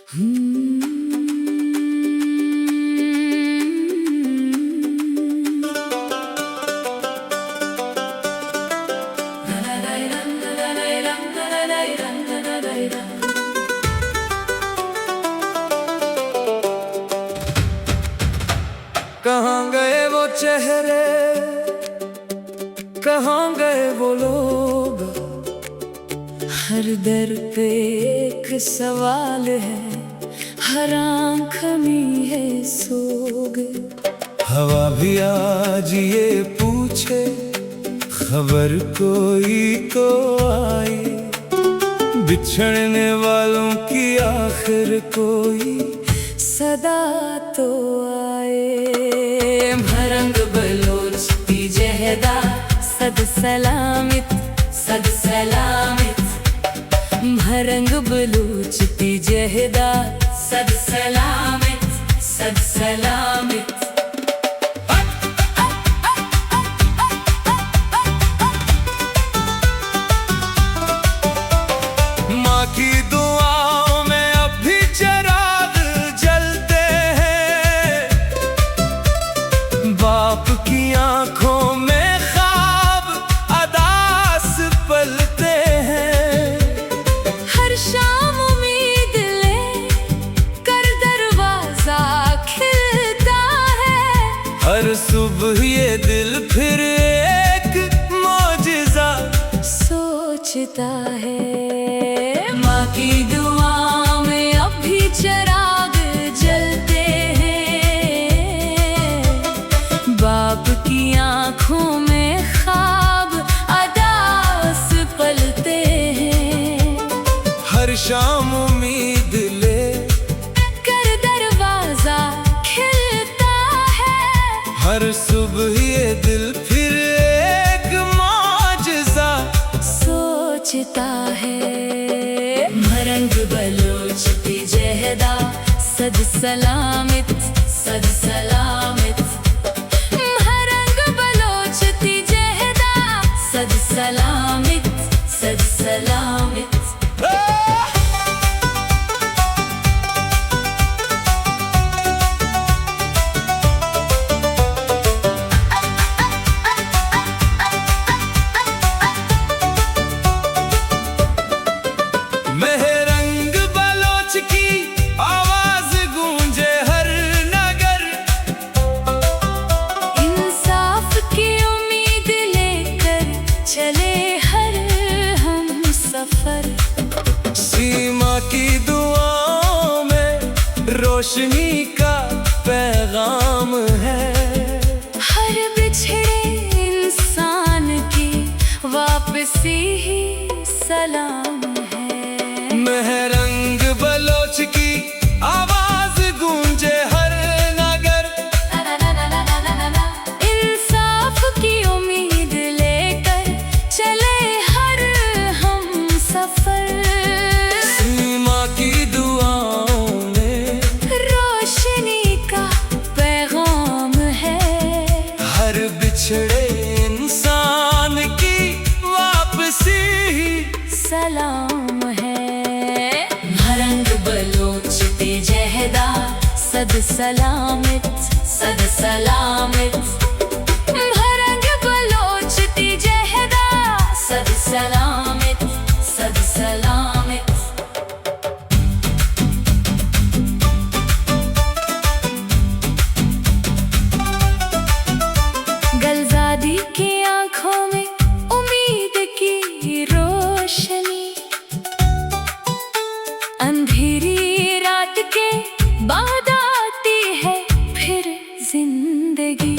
कहाँ गए वो चेहरे, कहाँ गए वो लोग। हर दर पे एक सवाल है, हर आँख में है सोग। हवा भी आज ये पूछे, खबर कोई तो आए। बिछड़ने वालों की आखिर कोई सदा तो आए। भरंग बलोच ती जहदा सद सलामित, सद सलामित। भरंग बलोच ती जहदा सद सलामित, सद सलामित। माँ की दुआओं में अब भी चिराग जलते हैं, बाप की आंखों में ख्वाब अदास पलते हैं। हर शाम उम्मीद ले कर दरवाजा खिलता है, हर सुबह ये दिल फिर एक मौजिज़ा सोचता है। माँ की दुआ में अब भी चिराग जलते हैं, बाप की आँखों में ख्वाब अदास पलते हैं। हर शाम उम्मीद ले कर दरवाजा खिलता है, हर सुबह ये दिल फिर एक मौजिज़ा सोचता है। भरंग बलोच ती जहदा सद सलामित, सद सलामित। भरंग बलोच ती जहदा सद सलामित, सद सलामित। मेहरंग बलोच की आवाज गूंजे हर नगर। इंसाफ की उम्मीद लेकर चले हर हम सफर। सीमा की दुआओं में रोशनी का पैगाम है, हर बिछड़े इंसान की वापसी ही सलाम है। मेहरंग बलोच की आवाज गूंजे हर नगर। इंसाफ की उम्मीद लेकर चले हर हम सफर। सीमा की दुआओं में रोशनी का पैगाम है, हर बिछड़े इंसान की वापसी ही सलाम है। भरंग बलोच ती जहदा सद सलामित, सद सलामित। भरंग बलोच ती जहदा सद सलामित, सद सलामित। गलजादी की आंखों में उम्मीद की रोशनी, अंधेरी रात के बाद आती है फिर जिंदगी।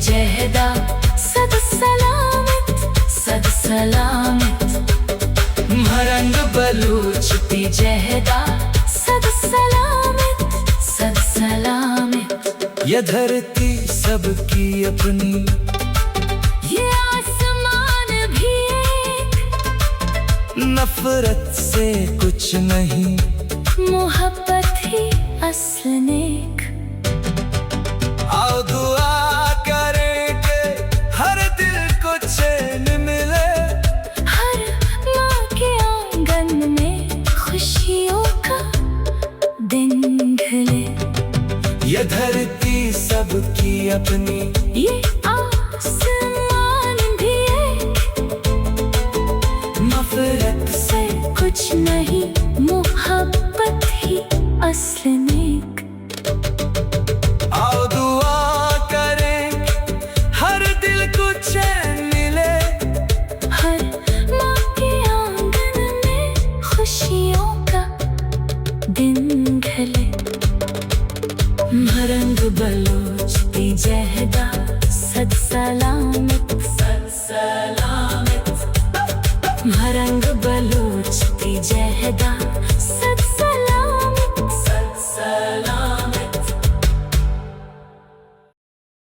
जहदा सद सलामत सद सलामत मरंग बलूच पी जहदा सद सलामत सद सलामत ये धरती सबकी अपनी, ये आसमान भी एक, नफरत से कुछ नहीं, मोहब्बत ही असल नेक। आओ दुआ करें कि हर दिल को चैन मिले, हर माँ के आंगन में खुशियों का दिन ढले। ये धरती सबकी अपनी, ये आसमान भी एक, नफरत से कुछ नहीं, मोहब्बत ही असल नेक। आओ दुआ करें हर दिल को चैन मिले, हर माँ के आंगन में खुशियों का दिन ढले। मरंग बलोच पी जहदा सद सलामत सद सलामत, मरंग बलोच पी जहदा